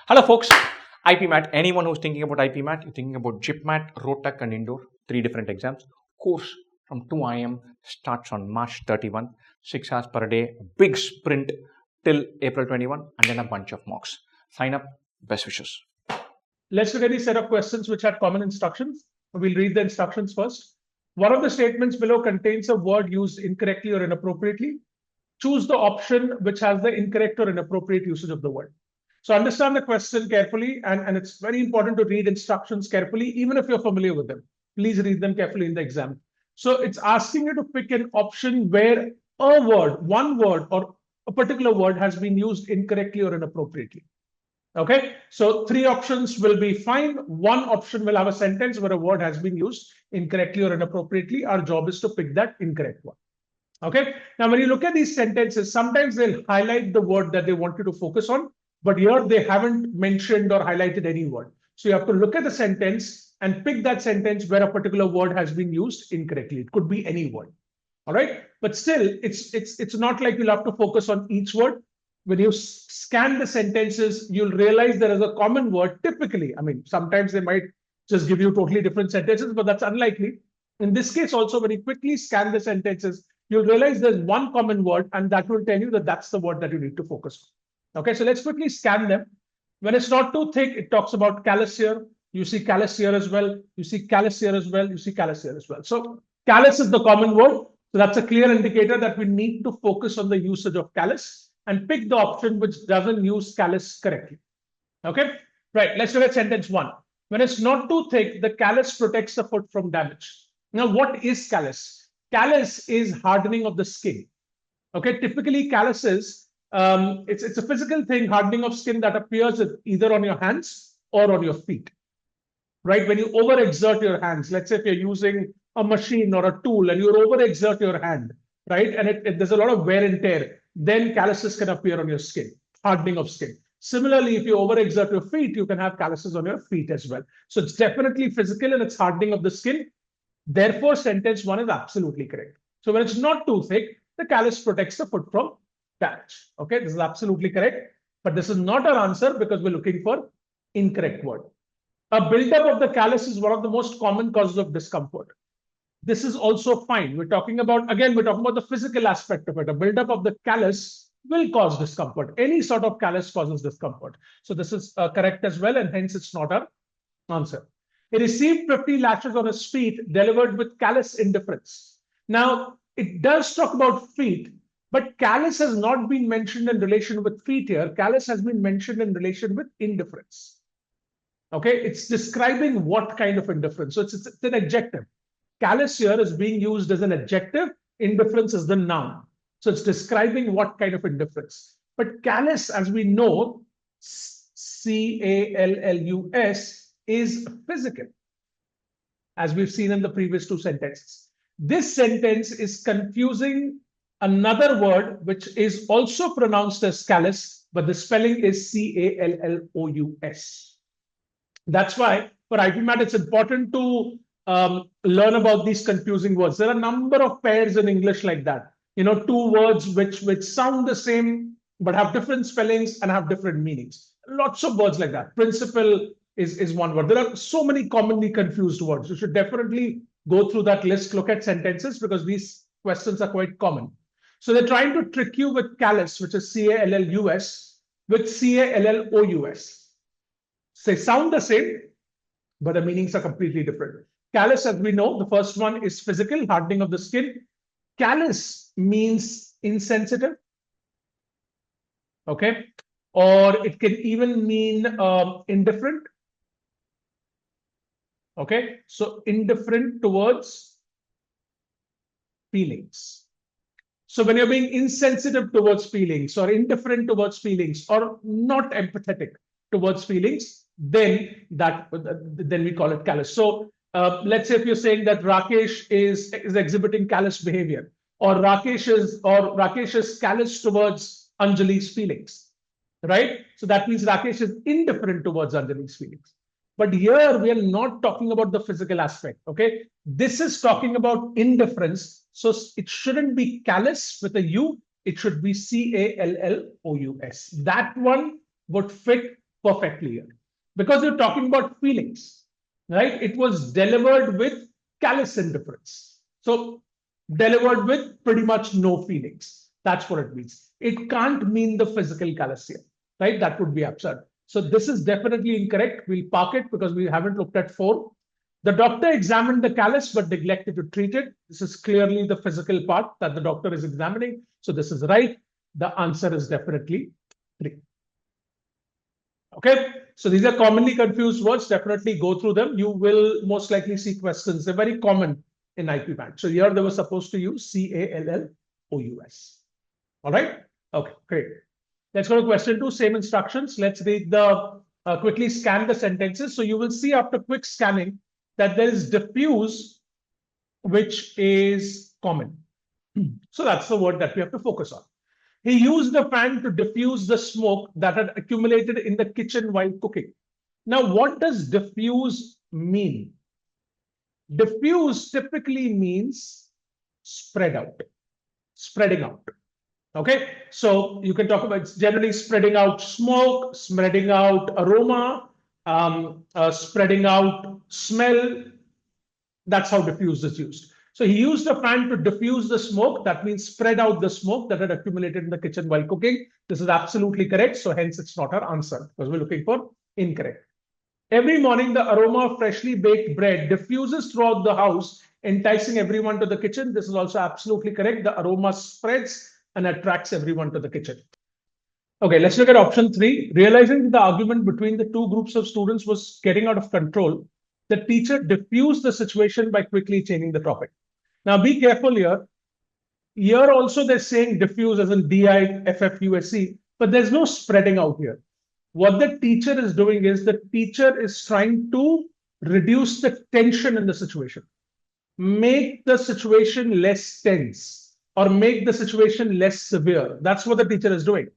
Hello folks, IPMAT. Anyone who's thinking about IPMAT, you're thinking about GIPMAT, Rohtak and Indore, 3 different exams. Course from 2 IM starts on March 31, 6 hours per day, big sprint till April 21 and then a bunch of mocks. Sign up, best wishes. Let's look at the set of questions which had common instructions. We'll read the instructions first. One of the statements below contains a word used incorrectly or inappropriately. Choose the option which has the incorrect or inappropriate usage of the word. So understand the question carefully, and it's very important to read instructions carefully, even if you're familiar with them. Please read them carefully in the exam. So it's asking you to pick an option where a word, one word, or a particular word has been used incorrectly or inappropriately. Okay, so 3 options will be fine. 1 option will have a sentence where a word has been used incorrectly or inappropriately. Our job is to pick that incorrect one. Okay, now when you look at these sentences, sometimes they'll highlight the word that they want you to focus on, but here they haven't mentioned or highlighted any word. So you have to look at the sentence and pick that sentence where a particular word has been used incorrectly. It could be any word. All right, but still, it's not like you'll have to focus on each word. When you scan the sentences, you'll realize there is a common word typically. I mean, sometimes they might just give you totally different sentences, but that's unlikely. In this case also, when you quickly scan the sentences, you'll realize there's one common word, and that will tell you that that's the word that you need to focus on. Okay, so let's quickly scan them. When it's not too thick, it talks about callous here. You see callous here as well. You see callous here as well. You see callous here as well. So callous is the common word. So that's a clear indicator that we need to focus on the usage of callous and pick the option which doesn't use callous correctly. Okay, right. Let's look at sentence 1. When it's not too thick, the callus protects the foot from damage. Now, what is callus? Callus is hardening of the skin. Okay, typically calluses, it's a physical thing, hardening of skin that appears either on your hands or on your feet. Right, when you overexert your hands, let's say if you're using a machine or a tool and you overexert your hand, right, and there's a lot of wear and tear, then calluses can appear on your skin, hardening of skin. Similarly, if you overexert your feet, you can have calluses on your feet as well. So it's definitely physical and it's hardening of the skin. Therefore, sentence 1 is absolutely correct. So when it's not too thick, the callus protects the foot from damage. Okay, this is absolutely correct. But this is not our answer because we're looking for incorrect word. A buildup of the callus is one of the most common causes of discomfort. This is also fine. We're talking about the physical aspect of it. A buildup of the callus will cause discomfort. Any sort of callus causes discomfort. So this is correct as well, and hence it's not our answer. He received 50 lashes on his feet, delivered with callous indifference. Now, it does talk about feet, but callous has not been mentioned in relation with feet here. Callous has been mentioned in relation with indifference. Okay, it's describing what kind of indifference. So it's an adjective. Callous here is being used as an adjective. Indifference is the noun. So it's describing what kind of indifference. But callous, as we know, C-A-L-L-U-S, is physical, as we've seen in the previous 2 sentences. This sentence is confusing another word which is also pronounced as callous, but the spelling is C-A-L-L-O-U-S. That's why for IPMAT, it's important to learn about these confusing words. There are a number of pairs in English like that. You know, 2 words which sound the same, but have different spellings and have different meanings. Lots of words like that. Principle is one word. There are so many commonly confused words. You should definitely go through that list, look at sentences, because these questions are quite common. So they're trying to trick you with callous, which is C-A-L-L-U-S, with C-A-L-L-O-U-S. They sound the same, but the meanings are completely different. Callous, as we know, the first one is physical, hardening of the skin. Callous means insensitive. Okay, or it can even mean indifferent. Okay, so indifferent towards feelings. So when you're being insensitive towards feelings or indifferent towards feelings or not empathetic towards feelings, then we call it callous. So let's say if you're saying that Rakesh is exhibiting callous behavior, or Rakesh is callous towards Anjali's feelings, right? So that means Rakesh is indifferent towards Anjali's feelings. But here we are not talking about the physical aspect. Okay, this is talking about indifference. So it shouldn't be callous with a U. It should be C-A-L-L-O-U-S. That one would fit perfectly here. Because you're talking about feelings, right? It was delivered with callous indifference. So delivered with pretty much no feelings. That's what it means. It can't mean the physical callous here, right? That would be absurd. So this is definitely incorrect. We'll park it because we haven't looked at 4. The doctor examined the callus but neglected to treat it. This is clearly the physical part that the doctor is examining. So this is right. The answer is definitely 3. Okay, so these are commonly confused words. Definitely go through them. You will most likely see questions. They're very common in IPMAT. So here they were supposed to use CALLOUS. All right. Okay, great. Let's go to question 2. Same instructions. Let's read the quickly scan the sentences. So you will see after quick scanning that there is diffuse, which is common. So that's the word that we have to focus on. He used the fan to diffuse the smoke that had accumulated in the kitchen while cooking. Now, what does diffuse mean? Diffuse typically means spread out, spreading out. Okay, so you can talk about generally spreading out smoke, spreading out aroma, spreading out smell. That's how diffuse is used. So he used a fan to diffuse the smoke. That means spread out the smoke that had accumulated in the kitchen while cooking. This is absolutely correct. So hence it's not our answer because we're looking for incorrect. Every morning, the aroma of freshly baked bread diffuses throughout the house, enticing everyone to the kitchen. This is also absolutely correct. The aroma spreads and attracts everyone to the kitchen. Okay, let's look at option 3. Realizing that the argument between the two groups of students was getting out of control, the teacher diffused the situation by quickly changing the topic. Now, be careful here. Here also they're saying diffuse as in DIFFUSE, but there's no spreading out here. What the teacher is doing is the teacher is trying to reduce the tension in the situation, make the situation less tense or make the situation less severe. That's what the teacher is doing.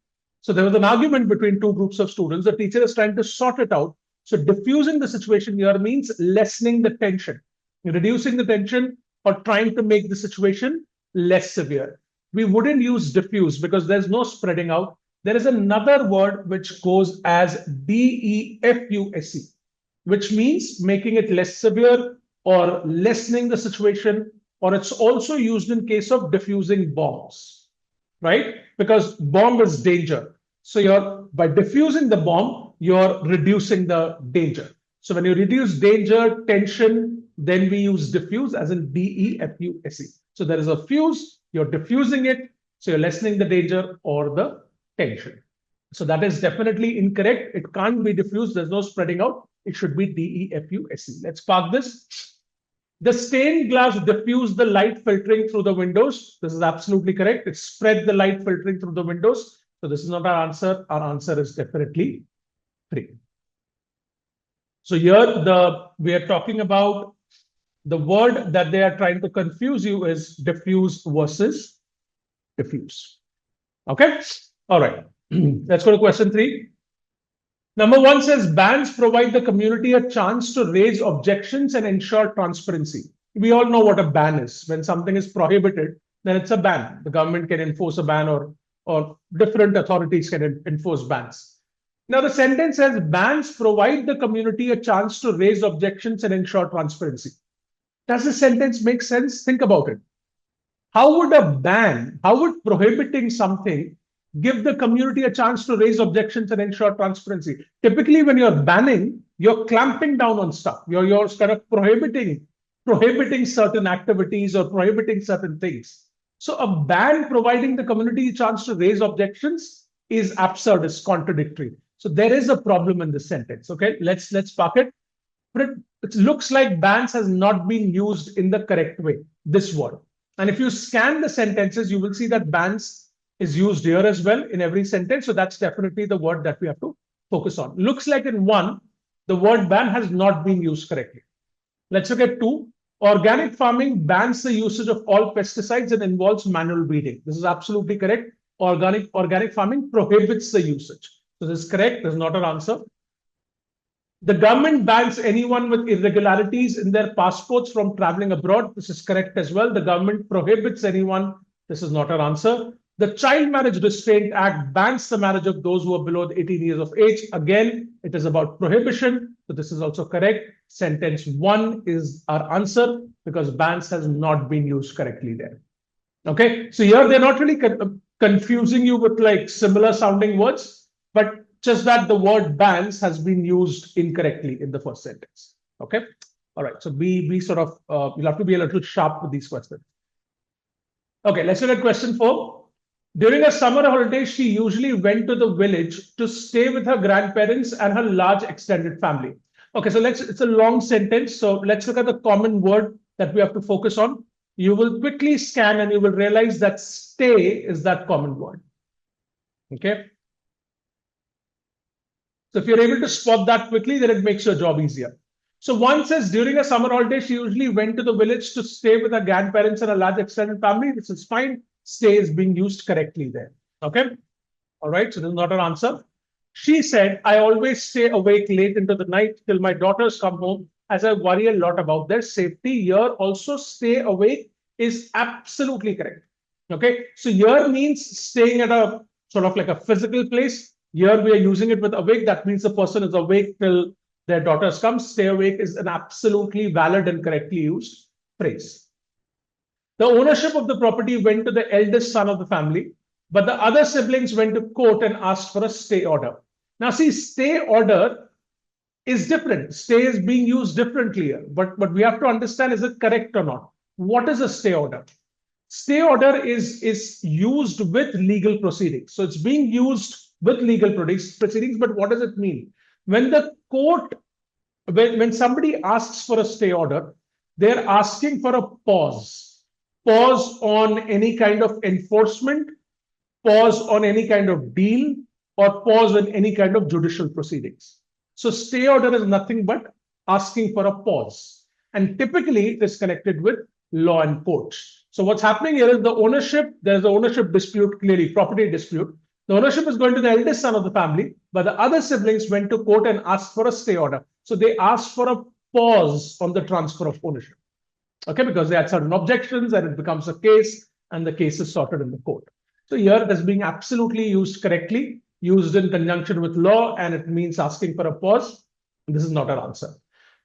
So there was an argument between two groups of students. The teacher is trying to sort it out. So diffusing the situation here means lessening the tension, reducing the tension or trying to make the situation less severe. We wouldn't use diffuse because there's no spreading out. There is another word which goes as DEFUSE, which means making it less severe or lessening the situation, or it's also used in case of diffusing bombs, right? Because bomb is danger. So by diffusing the bomb, you're reducing the danger. So when you reduce danger, tension, then we use diffuse as in DEFUSE. So there is a fuse, you're diffusing it, so you're lessening the danger or the tension. So that is definitely incorrect. It can't be diffused. There's no spreading out. It should be DEFUSE. Let's park this. The stained glass diffused the light filtering through the windows. This is absolutely correct. It spread the light filtering through the windows. So this is not our answer. Our answer is definitely 3. So here we are talking about the word that they are trying to confuse you is diffuse versus diffuse. Okay. All right. Let's go to question 3. Number 1 says bans provide the community a chance to raise objections and ensure transparency. We all know what a ban is. When something is prohibited, then it's a ban. The government can enforce a ban or different authorities can enforce bans. Now the sentence says bans provide the community a chance to raise objections and ensure transparency. Does the sentence make sense? Think about it. How would prohibiting something give the community a chance to raise objections and ensure transparency? Typically, when you're banning, you're clamping down on stuff. You're kind of prohibiting certain activities or prohibiting certain things. So a ban providing the community a chance to raise objections is absurd, it's contradictory. So there is a problem in this sentence. Okay, let's park it. It looks like bans has not been used in the correct way, this word. And if you scan the sentences, you will see that bans is used here as well in every sentence. So that's definitely the word that we have to focus on. Looks like in 1, the word ban has not been used correctly. Let's look at 2. Organic farming bans the usage of all pesticides and involves manual weeding. This is absolutely correct. Organic farming prohibits the usage. So this is correct. This is not an answer. The government bans anyone with irregularities in their passports from traveling abroad. This is correct as well. The government prohibits anyone. This is not our answer. The Child Marriage Restraint Act bans the marriage of those who are below 18 years of age. Again, it is about prohibition. So this is also correct. Sentence 1 is our answer because bans has not been used correctly there. Okay, so here they're not really confusing you with like similar sounding words, but just that the word bans has been used incorrectly in the first sentence. Okay, all right, so be sort of, you'll have to be a little sharp with these questions. Okay, let's look at question 4. During a summer holiday, she usually went to the village to stay with her grandparents and her large extended family. Okay, so it's a long sentence. So let's look at the common word that we have to focus on. You will quickly scan and you will realize that stay is that common word. Okay. So if you're able to spot that quickly, then it makes your job easier. So one says during a summer holiday, she usually went to the village to stay with her grandparents and a large extended family. This is fine. Stay is being used correctly there. Okay. All right. So this is not an answer. She said, I always stay awake late into the night till my daughters come home, as I worry a lot about their safety. Here also stay awake is absolutely correct. Okay. So here means staying at a sort of like a physical place. Here we are using it with awake. That means the person is awake till their daughters come. Stay awake is an absolutely valid and correctly used phrase. The ownership of the property went to the eldest son of the family, but the other siblings went to court and asked for a stay order. Now see, stay order is different. Stay is being used differently here, but we have to understand, is it correct or not? What is a stay order? Stay order is used with legal proceedings. So it's being used with legal proceedings, but what does it mean? When the court, when somebody asks for a stay order, they're asking for a pause on any kind of enforcement, pause on any kind of deal, or pause on any kind of judicial proceedings. So stay order is nothing but asking for a pause. And typically it is connected with law and courts. So what's happening here is the ownership, there's the ownership dispute, clearly property dispute. The ownership is going to the eldest son of the family, but the other siblings went to court and asked for a stay order. So they asked for a pause on the transfer of ownership. Okay, because they had certain objections and it becomes a case and the case is sorted in the court. So here it is being absolutely used correctly, used in conjunction with law, and it means asking for a pause. This is not an answer.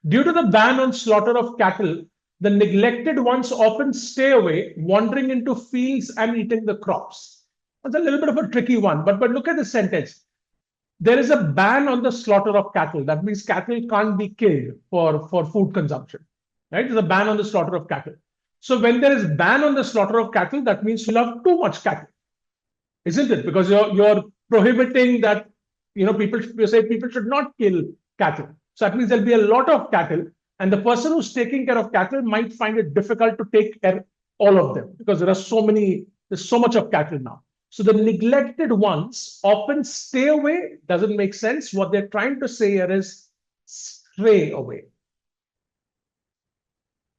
Due to the ban on slaughter of cattle, the neglected ones often stay away, wandering into fields and eating the crops. That's a little bit of a tricky one, but look at the sentence. There is a ban on the slaughter of cattle. That means cattle can't be killed for food consumption. Right? There's a ban on the slaughter of cattle. So when there is ban on the slaughter of cattle, that means you'll have too much cattle, isn't it? Because you're prohibiting that, people should not kill cattle. So that means there'll be a lot of cattle, and the person who's taking care of cattle might find it difficult to take care of all of them because there's so much of cattle now. So the neglected ones often stay away. Doesn't make sense. What they're trying to say here is stray away.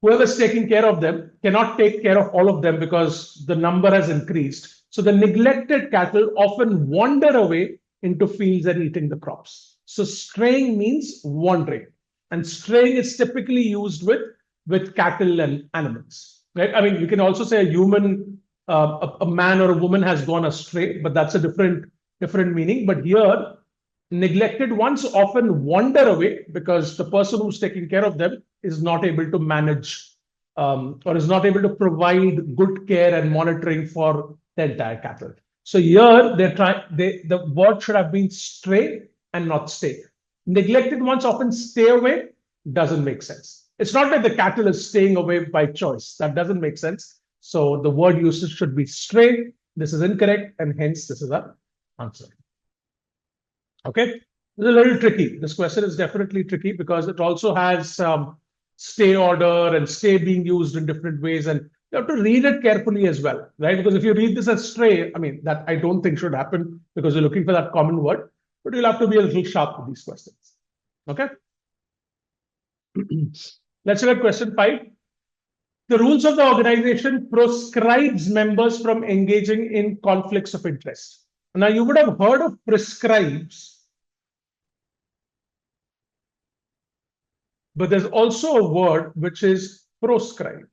Whoever's taking care of them cannot take care of all of them because the number has increased. So the neglected cattle often wander away into fields and eating the crops. So straying means wandering, and straying is typically used with cattle and animals. Right? I mean, you can also say a human, a man or a woman has gone astray, but that's a different meaning. But here, neglected ones often wander away because the person who's taking care of them is not able to manage or is not able to provide good care and monitoring for the entire cattle. So here the word should have been stray and not stay. Neglected ones often stay away. Doesn't make sense. It's not that the cattle is staying away by choice. That doesn't make sense. So the word usage should be stray. This is incorrect, and hence this is our answer. Okay, this is a little tricky. This question is definitely tricky because it also has stay order and stay being used in different ways, and you have to read it carefully as well, right? Because if you read this as stray, I mean, that I don't think should happen because you're looking for that common word, but you'll have to be a little sharp with these questions. Okay. Let's look at question 5. The rules of the organization proscribes members from engaging in conflicts of interest. Now, you would have heard of prescribes, but there's also a word which is proscribe.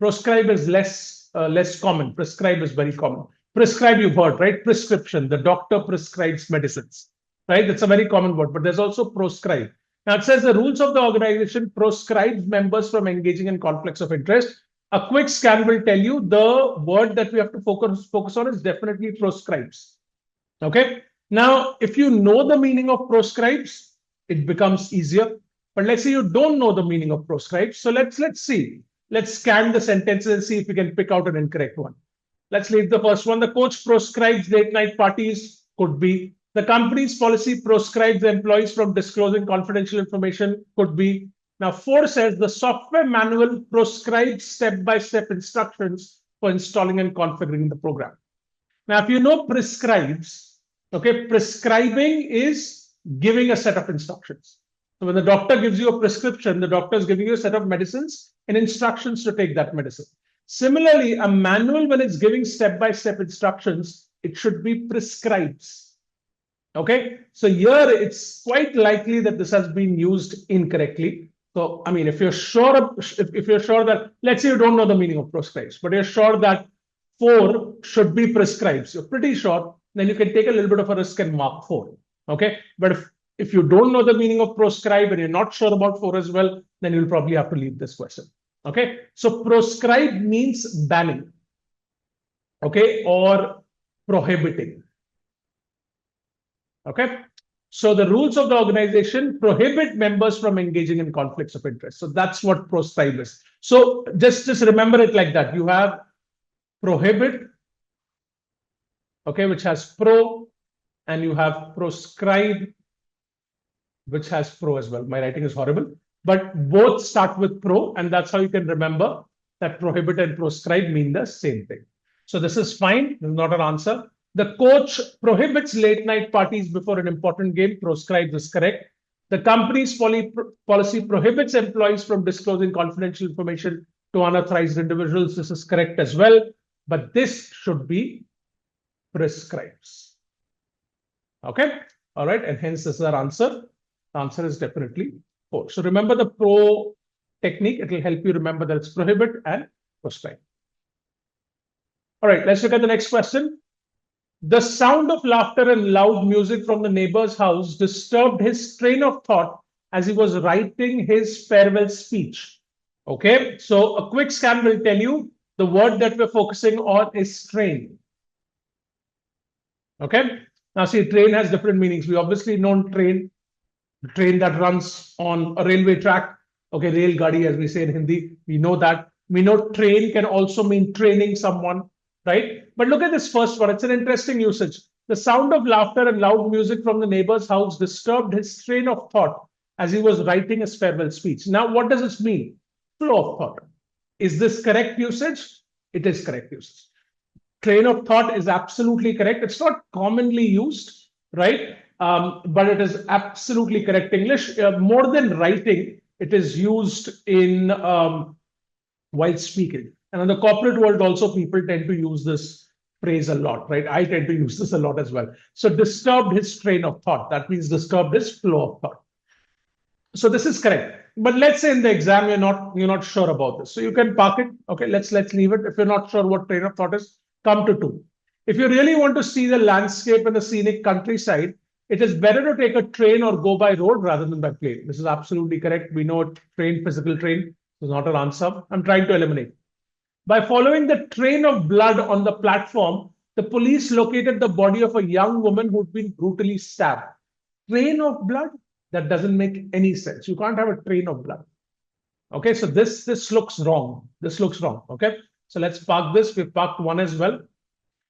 Proscribe is less less common. Prescribe is very common. Prescribe, you've heard, right? Prescription. The doctor prescribes medicines, right? That's a very common word, but there's also proscribe. Now it says the rules of the organization proscribes members from engaging in conflicts of interest. A quick scan will tell you the word that we have to focus on is definitely proscribes. Okay. Now, if you know the meaning of proscribes, it becomes easier. But let's say you don't know the meaning of proscribes. So let's see. Let's scan the sentences and see if we can pick out an incorrect one. Let's leave the first one. The coach proscribes late night parties. Could be. The company's policy proscribes the employees from disclosing confidential information. Could be. Now, 4 says the software manual proscribes step-by-step instructions for installing and configuring the program. Now, if you know prescribes, okay, prescribing is giving a set of instructions. So when the doctor gives you a prescription, the doctor is giving you a set of medicines and instructions to take that medicine. Similarly, a manual, when it's giving step-by-step instructions, it should be prescribes. Okay, so here it's quite likely that this has been used incorrectly. So, I mean, if you're sure, if you're sure that, let's say you don't know the meaning of proscribes, but you're sure that 4 should be prescribes, you're pretty sure, then you can take a little bit of a risk and mark 4. Okay, but if you don't know the meaning of proscribe and you're not sure about 4 as well, then you'll probably have to leave this question. Okay, so proscribe means banning, okay, or prohibiting. Okay, so the rules of the organization prohibit members from engaging in conflicts of interest. So that's what proscribe is. So just remember it like that. You have prohibit, okay, which has pro, and you have proscribe, which has pro as well. My writing is horrible, but both start with pro, and that's how you can remember that prohibit and proscribe mean the same thing. So this is fine. This is not an answer. The coach prohibits late night parties before an important game. Proscribes is correct. The company's policy prohibits employees from disclosing confidential information to unauthorized individuals. This is correct as well. But this should be prescribes. Okay. All right. And hence this is our answer. The answer is definitely 4. So remember the pro technique. It will help you remember that it's prohibit and proscribe. All right. Let's look at the next question. The sound of laughter and loud music from the neighbor's house disturbed his train of thought as he was writing his farewell speech. Okay, so a quick scan will tell you the word that we're focusing on is train. Okay, now see, train has different meanings. We obviously know train, the train that runs on a railway track. Okay, rail gadi, as we say in Hindi, we know that. We know train can also mean training someone. Right? But look at this first one. It's an interesting usage. The sound of laughter and loud music from the neighbor's house disturbed his train of thought as he was writing his farewell speech. Now, what does this mean? Flow of thought. Is this correct usage? It is correct usage. Train of thought is absolutely correct. It's not commonly used, right? But it is absolutely correct English. More than writing, it is used in while speaking. And in the corporate world also, people tend to use this phrase a lot, right? I tend to use this a lot as well. So disturbed his train of thought. That means disturbed his flow of thought. So this is correct. But let's say in the exam, you're not sure about this. So you can park it. Okay, let's leave it. If you're not sure what train of thought is, come to 2. If you really want to see the landscape and the scenic countryside, it is better to take a train or go by road rather than by plane. This is absolutely correct. We know train, physical train is not an answer. I'm trying to eliminate. By following the train of blood on the platform, the police located the body of a young woman who'd been brutally stabbed. Train of blood? That doesn't make any sense. You can't have a train of blood. Okay, so this looks wrong. This looks wrong. Okay, so let's park this. We've parked 1 as well.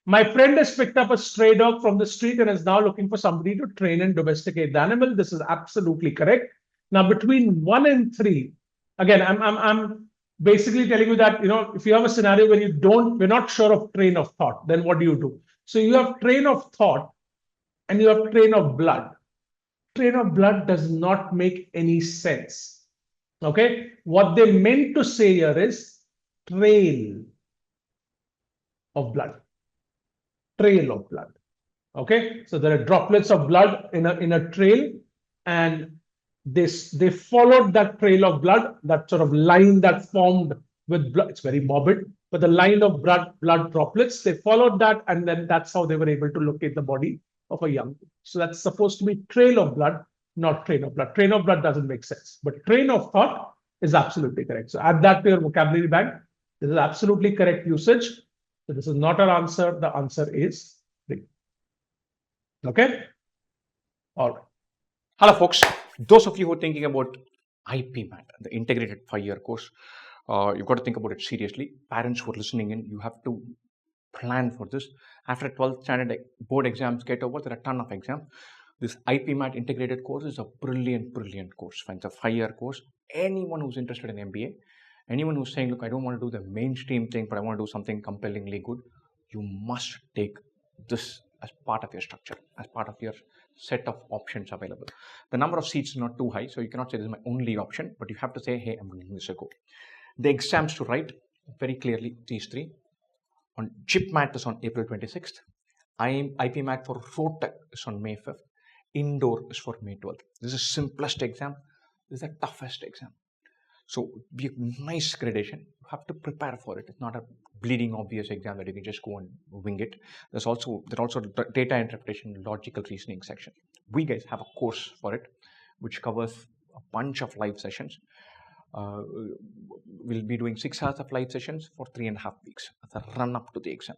My friend has picked up a stray dog from the street and is now looking for somebody to train and domesticate the animal. This is absolutely correct. Now, between 1 and 3, again, I'm basically telling you that, if you have a scenario where we're not sure of train of thought, then what do you do? So you have train of thought and you have train of blood. Train of blood does not make any sense. Okay. What they meant to say here is trail of blood. Trail of blood. Okay. So there are droplets of blood in a trail, and they followed that trail of blood, that sort of line that formed with blood. It's very morbid, with a line of blood droplets. They followed that, and then that's how they were able to locate the body of a young kid. So that's supposed to be trail of blood, not train of blood. Train of blood doesn't make sense, but train of thought is absolutely correct. So add that to your vocabulary bank. This is absolutely correct usage. So this is not our answer. The answer is 3. Okay. All right. Hello, folks. Those of you who are thinking about IPMAT, the integrated 5-year course, you've got to think about it seriously. Parents who are listening in, you have to plan for this. After 12th standard board exams get over, there are a ton of exams. This IPMAT integrated course is a brilliant course. It's a 5-year course. Anyone who's interested in MBA, anyone who's saying, look, I don't want to do the mainstream thing, but I want to do something compellingly good, you must take this as part of your structure, as part of your set of options available. The number of seats is not too high, so you cannot say this is my only option, but you have to say, hey, I'm giving this a go. The exams to write, very clearly, these 3. On IPMAT is on April 26th. IPMAT for Rohtak is on May 5th. Indore is for May 12th. This is the simplest exam. This is the toughest exam. So be a nice gradation. You have to prepare for it. It's not a bleeding obvious exam that you can just go and wing it. There's also data interpretation, logical reasoning section. We guys have a course for it, which covers a bunch of live sessions. We'll be doing 6 hours of live sessions for 3.5 weeks as a run up to the exam.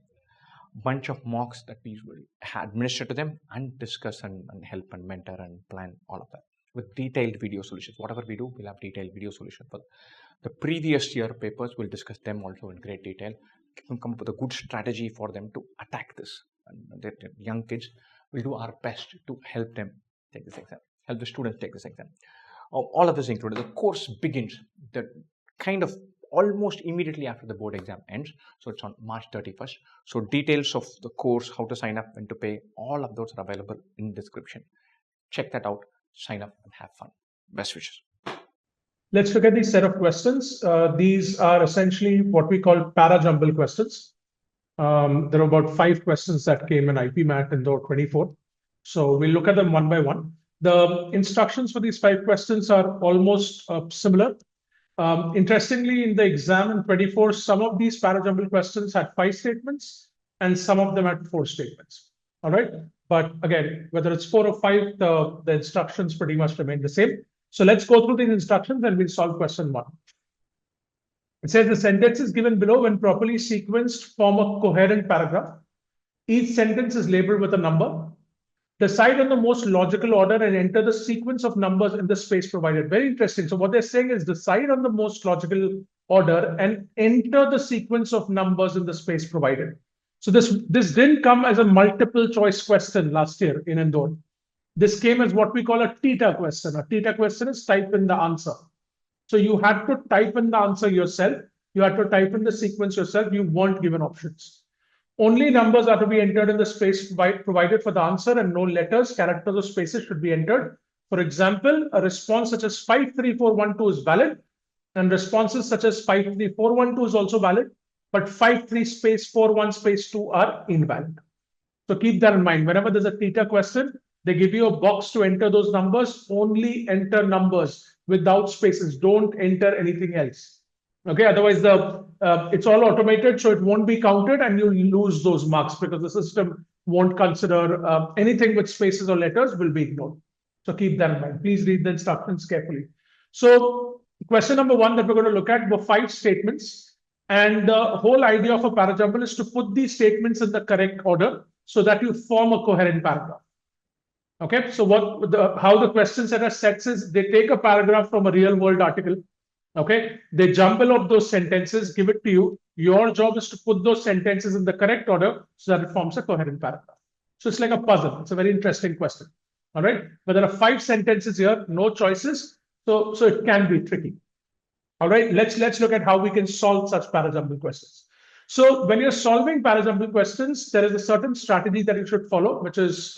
Bunch of mocks that we will administer to them and discuss and help and mentor and plan all of that with detailed video solutions. Whatever we do, we'll have detailed video solution for the previous year papers. We'll discuss them also in great detail. Come up with a good strategy for them to attack this. And the young kids, will do our best to help them take this exam, help the students take this exam. All of this included. The course begins kind of almost immediately after the board exam ends. So it's on March 31st. So details of the course, how to sign up, when to pay, all of those are available in the description. Check that out, sign up and have fun. Best wishes. Let's look at these set of questions. These are essentially what we call para-jumble questions. There are about 5 questions that came in IPMAT Indore 24. So we'll look at them one by one. The instructions for these 5 questions are almost similar. Interestingly, in the exam in 24, some of these para-jumble questions had 5 statements and some of them had 4 statements. All right. But again, whether it's 4 or 5, the instructions pretty much remain the same. So let's go through these instructions and we'll solve question 1. It says the sentences given below, when properly sequenced, form a coherent paragraph. Each sentence is labeled with a number. Decide on the most logical order and enter the sequence of numbers in the space provided. Very interesting. So what they're saying is decide on the most logical order and enter the sequence of numbers in the space provided. So this didn't come as a multiple choice question last year in Indore. This came as what we call a theta question. A theta question is type in the answer. So you had to type in the answer yourself. You had to type in the sequence yourself. You weren't given options. Only numbers are to be entered in the space provided for the answer, and no letters, characters, or spaces should be entered. For example, a response such as 53412 is valid, and responses such as 53412 is also valid, but 53 space 41 space 2 are invalid. So keep that in mind. Whenever there's a theta question, they give you a box to enter those numbers. Only enter numbers without spaces. Don't enter anything else. Okay, otherwise it's all automated, so it won't be counted and you lose those marks because the system won't consider anything with spaces or letters will be ignored. So keep that in mind. Please read the instructions carefully. So question number 1 that we're going to look at were 5 statements. And the whole idea of a para-jumble is to put these statements in the correct order so that you form a coherent paragraph. Okay, so how the question set as sets is they take a paragraph from a real world article. Okay, they jumble up those sentences, give it to you. Your job is to put those sentences in the correct order so that it forms a coherent paragraph. So it's like a puzzle. It's a very interesting question. All right, but there are 5 sentences here, no choices. So it can be tricky. All right, let's look at how we can solve such para-jumble questions. So when you're solving para-jumble questions, there is a certain strategy that you should follow, which is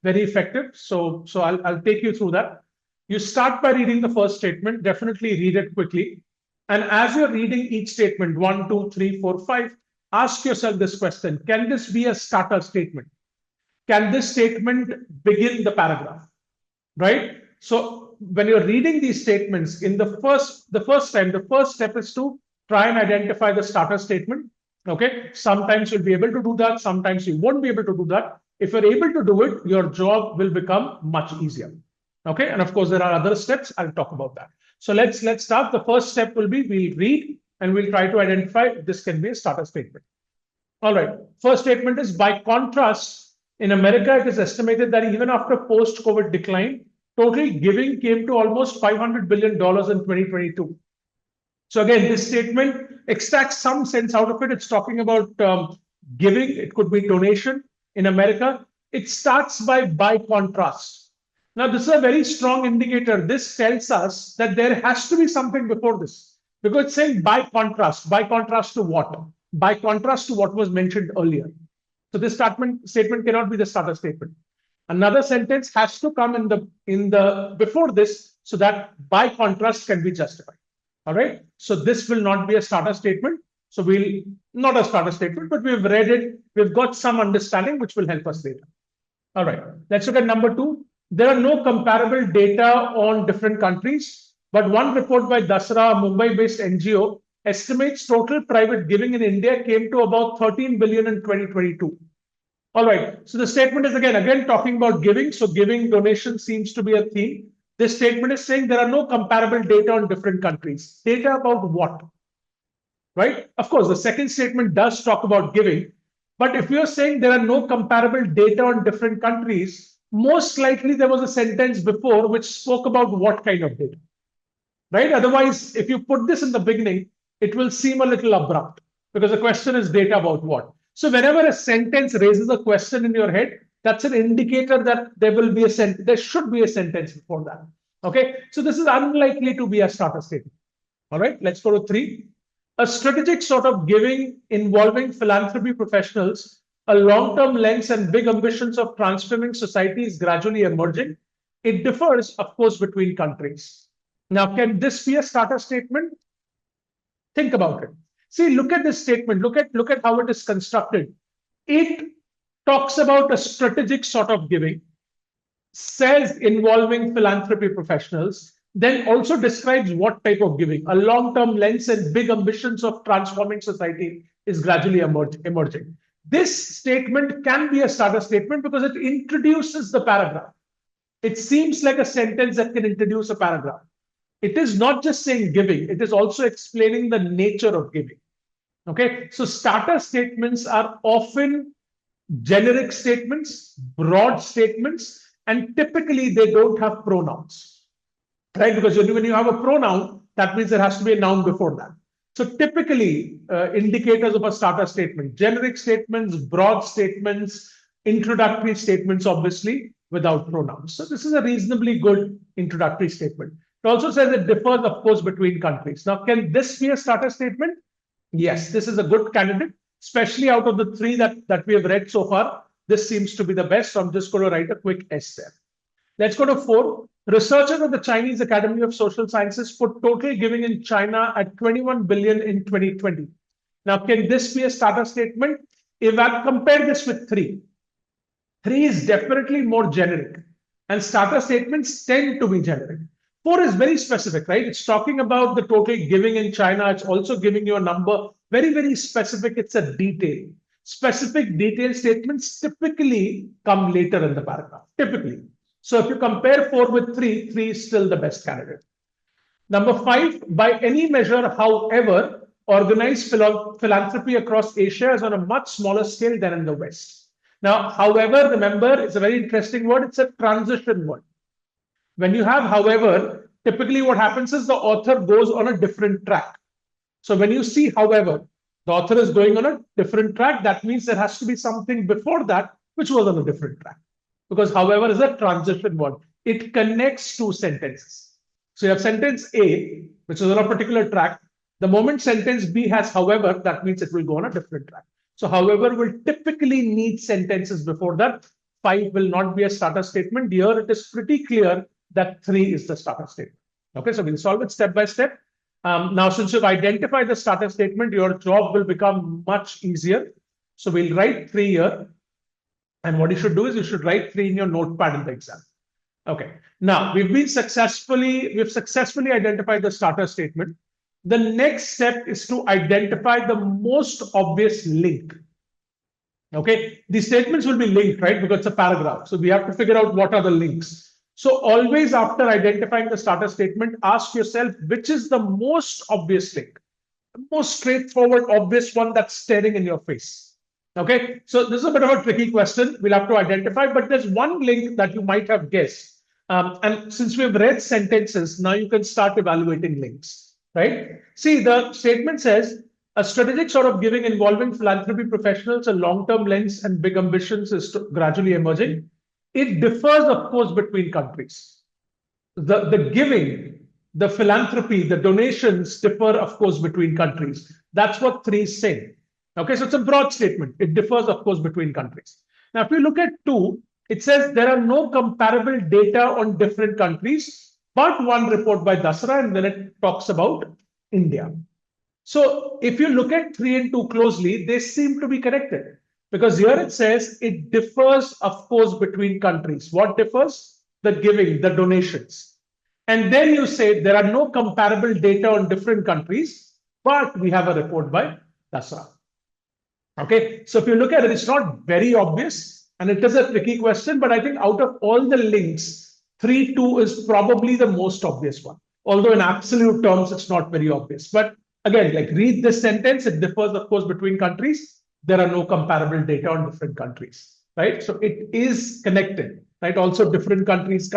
very effective. So I'll take you through that. You start by reading the first statement. Definitely read it quickly. And as you're reading each statement, 1, 2, 3, 4, 5, ask yourself this question. Can this be a starter statement? Can this statement begin the paragraph? Right? So when you're reading these statements in the first step is to try and identify the starter statement. Okay, sometimes you'll be able to do that, sometimes you won't be able to do that. If you're able to do it, your job will become much easier. Okay, and of course, there are other steps. I'll talk about that. So let's start. The first step will be we'll read and we'll try to identify if this can be a starter statement. All right, first statement is, by contrast, in America, it is estimated that even after post-COVID decline, total giving came to almost $500 billion in 2022. So again, this statement extracts some sense out of it. It's talking about giving. It could be donation in America. It starts by contrast. Now, this is a very strong indicator. This tells us that there has to be something before this, because it's saying by contrast. By contrast to what? By contrast to what was mentioned earlier. So this statement cannot be the starter statement. Another sentence has to come in the before this, so that by contrast can be justified. All right. So this will not be a starter statement. So we'll not a starter statement, but we've read it. We've got some understanding, which will help us later. All right. Let's look at number 2. There are no comparable data on different countries, but one report by Dasra, a Mumbai-based NGO, estimates total private giving in India came to about 13 billion in 2022. All right. So the statement is again talking about giving. So giving, donation seems to be a theme. This statement is saying there are no comparable data on different countries. Data about what? Right? Of course, the second statement does talk about giving. But if you're saying there are no comparable data on different countries, most likely there was a sentence before which spoke about what kind of data. Right? Otherwise, if you put this in the beginning, it will seem a little abrupt, because the question is data about what. So whenever a sentence raises a question in your head, that's an indicator that there should be a sentence before that. Okay, so this is unlikely to be a starter statement. All right, let's go to 3. A strategic sort of giving involving philanthropy professionals, a long-term lens and big ambitions of transforming society is gradually emerging. It differs, of course, between countries. Now, can this be a starter statement? Think about it. See, look at this statement. Look at how it is constructed. It talks about a strategic sort of giving, says involving philanthropy professionals, then also describes what type of giving. A long-term lens and big ambitions of transforming society is gradually emerging. This statement can be a starter statement because it introduces the paragraph. It seems like a sentence that can introduce a paragraph. It is not just saying giving, it is also explaining the nature of giving. Okay, so starter statements are often generic statements, broad statements, and typically they don't have pronouns, right? Because when you have a pronoun, that means there has to be a noun before that. So typically, indicators of a starter statement: generic statements, broad statements, introductory statements, obviously without pronouns. So this is a reasonably good introductory statement. It also says it differs, of course, between countries. Now, can this be a starter statement? Yes, this is a good candidate, especially out of the 3 that we have read so far. This seems to be the best. So I'm just going to write a quick S there. Let's go to 4. Researchers of the Chinese Academy of Social Sciences put total giving in China at 21 billion in 2020. Now, can this be a starter statement? If I compare this with 3, 3 is definitely more generic, and starter statements tend to be generic. 4 is very specific, right? It's talking about the total giving in China. It's also giving you a number, very, very specific. It's a detail. Specific detailed statements typically come later in the paragraph, typically. So if you compare 4 with 3, 3 is still the best candidate. Number 5, by any measure, however, organized philanthropy across Asia is on a much smaller scale than in the West. Now, however, remember, it's a very interesting word. It's a transition word. When you have however, typically what happens is the author goes on a different track. So when you see however, the author is going on a different track, that means there has to be something before that which was on a different track. Because however is a transition word. It connects 2 sentences. So you have sentence A, which is on a particular track. The moment sentence B has however, that means it will go on a different track. So however will typically need sentences before that. 5 will not be a starter statement. Here it is pretty clear that 3 is the starter statement. Okay, so we'll solve it step by step. Now, since you've identified the starter statement, your job will become much easier. So we'll write 3 here. And what you should do is you should write 3 in your notepad in the exam. Okay, now we've successfully identified the starter statement. the next step is to identify the most obvious link. Okay, the statements will be linked, right? Because it's a paragraph. So we have to figure out what are the links. So always after identifying the starter statement, ask yourself which is the most obvious link, the most straightforward, obvious one that's staring in your face. Okay, so this is a bit of a tricky question. We'll have to identify, but there's one link that you might have guessed. And since we've read sentences, now you can start evaluating links, right? See, the statement says, a strategic sort of giving involving philanthropy professionals, a long-term lens and big ambitions is gradually emerging. It differs, of course, between countries. The giving, the philanthropy, the donations differ, of course, between countries. That's what 3 is saying. Okay, so it's a broad statement. It differs, of course, between countries. Now, if you look at 2, it says there are no comparable data on different countries, but one report by Dasra, and then it talks about India. So if you look at 3 and 2 closely, they seem to be connected because here it says it differs, of course, between countries. What differs? The giving, the donations. And then you say there are no comparable data on different countries, but we have a report by Dasra. Okay, so if you look at it, it's not very obvious and it is a tricky question, but I think out of all the links, 3-2 is probably the most obvious one. Although in absolute terms, it's not very obvious. But again, like read this sentence, it differs, of course, between countries. There are no comparable data on different countries, right? So it is connected, right? Also different countries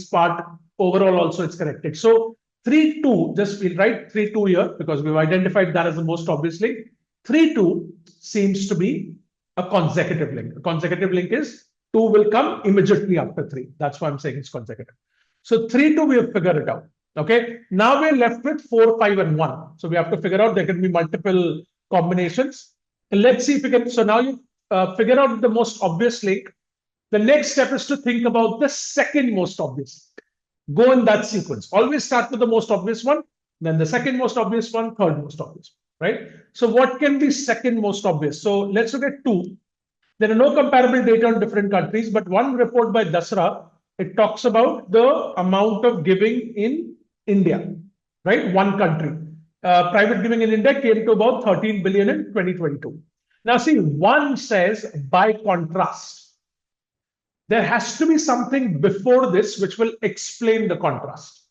part, overall also it's connected. So 3-2, just we'll write 3-2 here because we've identified that as the most obvious link. 3-2 seems to be a consecutive link. A consecutive link is 2 will come immediately after 3. That's why I'm saying it's consecutive. So 3-2, we have figured it out. Okay, now we're left with 4, 5, and 1. So we have to figure out there can be multiple combinations. And let's see if we can. So now you figure out the most obvious link. The next step is to think about the second most obvious link. Go in that sequence. Always start with the most obvious one, then the second most obvious one, third most obvious one, right? So what can be second most obvious? So let's look at 2. There are no comparable data on different countries, but one report by Dasra, it talks about the amount of giving in India, right? One country. Private giving in India came to about 13 billion in 2022. Now see, one says by contrast. There has to be something before this which will explain the contrast.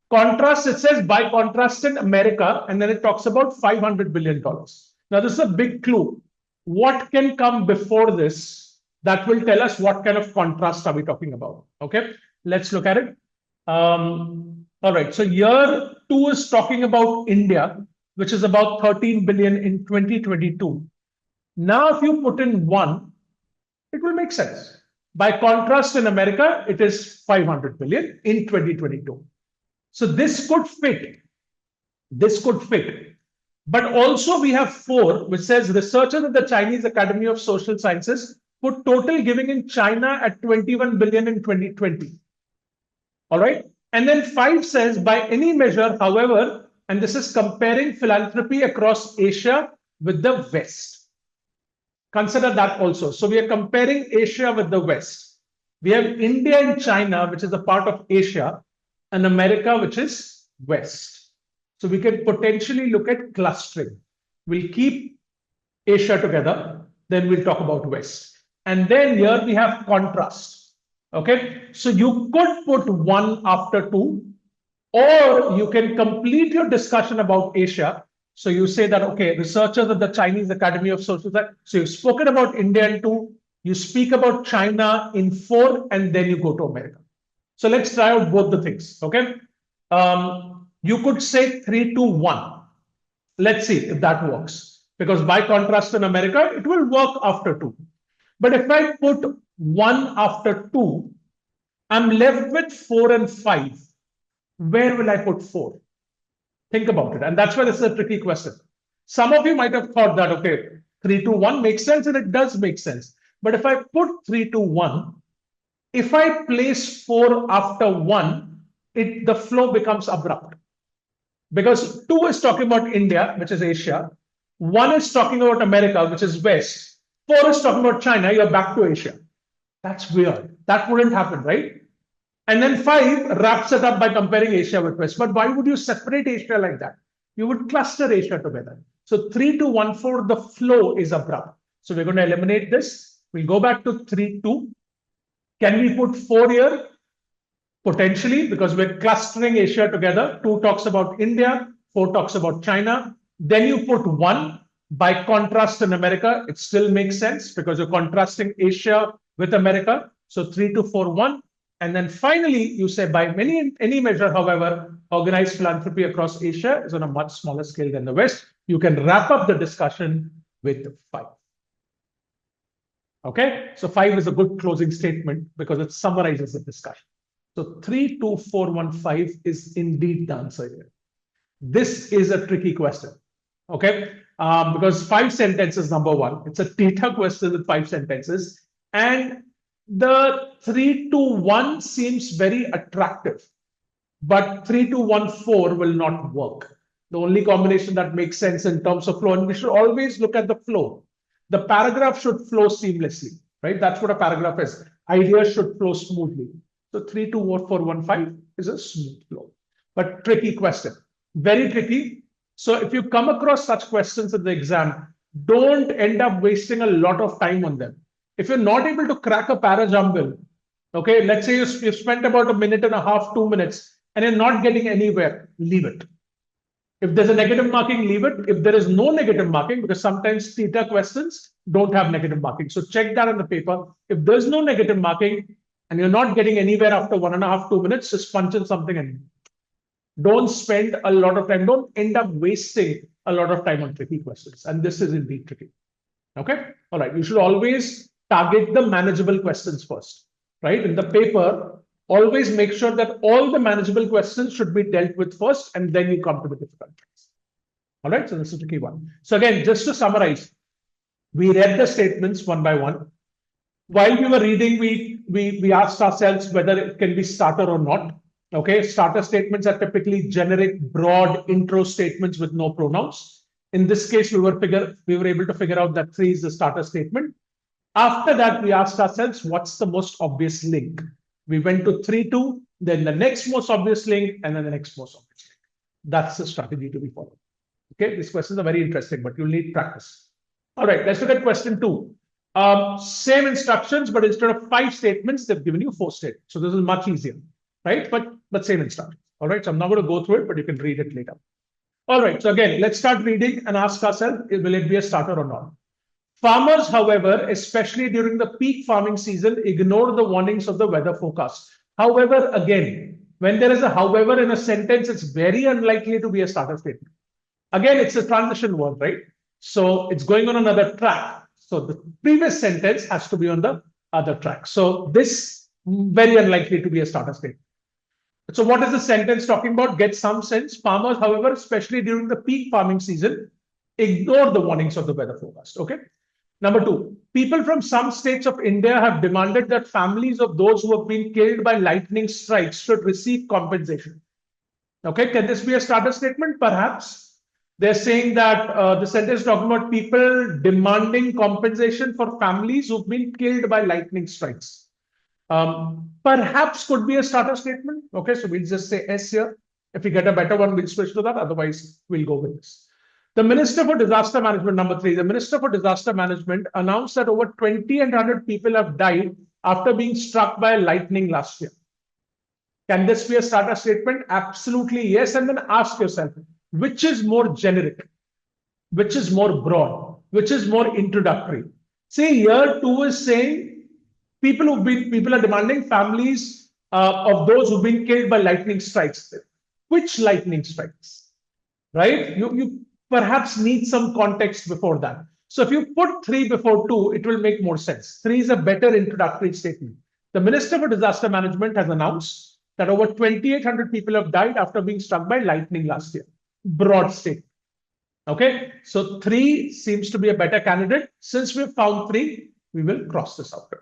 Contrast, it says by contrast in America, and then it talks about $500 billion. Now this is a big clue. What can come before this that will tell us what kind of contrast are we talking about? Okay, let's look at it. All right, so year 2 is talking about India, which is about 13 billion in 2022. Now, if you put in 1, it will make sense. By contrast, in America, it is 500 billion in 2022. So this could fit. This could fit. But also we have 4, which says researchers at the Chinese Academy of Social Sciences put total giving in China at 21 billion in 2020. All right. And then 5 says by any measure, however, and this is comparing philanthropy across Asia with the West. Consider that also. So we are comparing Asia with the West. We have India and China, which is a part of Asia, and America, which is West. So we can potentially look at clustering. We'll keep Asia together, then we'll talk about West. And then here we have contrast. Okay, so you could put 1 after 2, or you can complete your discussion about Asia. So you say that, okay, researchers at the Chinese Academy of Social Sciences. So you've spoken about India in 2, you speak about China in 4, and then you go to America. So let's try out both the things. Okay, you could say 3, 2, 1. Let's see if that works. Because by contrast in America, it will work after 2. But if I put 1 after 2, I'm left with 4 and 5. Where will I put 4? Think about it. And that's why this is a tricky question. Some of you might have thought that, okay, 3, 2, 1 makes sense, and it does make sense. But if I put 3, 2, 1, if I place 4 after 1, the flow becomes abrupt. Because 2 is talking about India, which is Asia. 1 is talking about America, which is West. 4 is talking about China, you're back to Asia. That's weird. That wouldn't happen, right? And then 5 wraps it up by comparing Asia with West. But why would you separate Asia like that? you would cluster Asia together. So 3, 2, 1, 4, the flow is abrupt. So we're going to eliminate this. We'll go back to 3, 2. Can we put 4 here? Potentially, because we're clustering Asia together. 2 talks about India, 4 talks about China. Then you put 1. By contrast in America, it still makes sense because you're contrasting Asia with America. So 3, 2, 4, 1. And then finally, you say by any measure, however, organized philanthropy across Asia is on a much smaller scale than the West. You can wrap up the discussion with 5. Okay, so 5 is a good closing statement because it summarizes the discussion. So 3, 2, 4, 1, 5 is indeed the answer here. This is a tricky question. Okay, because 5 sentences, number one, it's a data question with 5 sentences. And the 3, 2, 1 seems very attractive, but 3, 2, 1, 4 will not work. The only combination that makes sense in terms of flow, and we should always look at the flow. The paragraph should flow seamlessly, right? That's what a paragraph is. Ideas should flow smoothly. So 3, 2, 4, 1, 5 is a smooth flow, but tricky question, very tricky. So if you come across such questions in the exam, don't end up wasting a lot of time on them. If you're not able to crack a para-jumble, okay, let's say you've spent about a minute and a half, 2 minutes, and you're not getting anywhere, leave it. If there's a negative marking, leave it. If there is no negative marking, because sometimes theta questions don't have negative marking. So check that on the paper. If there's no negative marking and you're not getting anywhere after 1.5, 2 minutes, just punch in something and don't spend a lot of time. Don't end up wasting a lot of time on tricky questions. And this is indeed tricky. Okay. All right. You should always target the manageable questions first, right? In the paper, always make sure that all the manageable questions should be dealt with first, and then you come to the difficult ones. All right. So this is the key one. So again, just to summarize, we read the statements one by one. While we were reading, we asked ourselves whether it can be starter or not. Okay. Starter statements are typically generic, broad intro statements with no pronouns. In this case, we were able to figure out that 3 is the starter statement. After that, we asked ourselves, what's the most obvious link? We went to 3, 2, then the next most obvious link, and then the next most obvious link. That's the strategy to be followed. Okay, these questions are very interesting, but you'll need practice. All right, let's look at question 2. Same instructions, but instead of 5 statements, they've given you 4 statements. So this is much easier, right? But same instructions. All right, so I'm not going to go through it, but you can read it later. All right, so again, let's start reading and ask ourselves, will it be a starter or not? Farmers, however, especially during the peak farming season, ignore the warnings of the weather forecast. However, again, when there is a however in a sentence, it's very unlikely to be a starter statement. Again, it's a transition word, right? So it's going on another track. So the previous sentence has to be on the other track. So this very unlikely to be a starter statement. So what is the sentence talking about? Get some sense. Farmers, however, especially during the peak farming season, ignore the warnings of the weather forecast. Okay. Number 2, people from some states of India have demanded that families of those who have been killed by lightning strikes should receive compensation. Okay, can this be a starter statement? Perhaps. They're saying that the sentence is talking about people demanding compensation for families who've been killed by lightning strikes. Perhaps could be a starter statement. Okay, so we'll just say S here. If we get a better one, we'll switch to that. Otherwise, we'll go with this. The Minister for Disaster Management, number 3, the Minister for Disaster Management announced that over 2,100 people have died after being struck by lightning last year. Can this be a starter statement? Absolutely yes. And then ask yourself, which is more generic? Which is more broad? Which is more introductory? See, here 2 is saying people are demanding families of those who've been killed by lightning strikes. Which lightning strikes? Right? You perhaps need some context before that. So if you put 3 before 2, it will make more sense. 3 is a better introductory statement. The Minister for Disaster Management has announced that over 2,800 people have died after being struck by lightning last year. Broad statement. Okay, so 3 seems to be a better candidate. Since we've found 3, we will cross this out.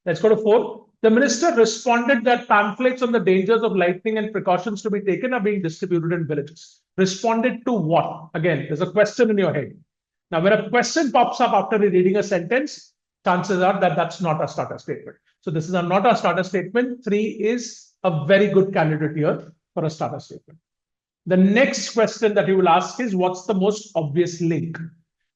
Let's go to 4. The minister responded that pamphlets on the dangers of lightning and precautions to be taken are being distributed in villages. Responded to what? Again, there's a question in your head. Now, when a question pops up after reading a sentence, chances are that that's not a starter statement. So this is not a starter statement. 3 is a very good candidate here for a starter statement. The next question that you will ask is, what's the most obvious link?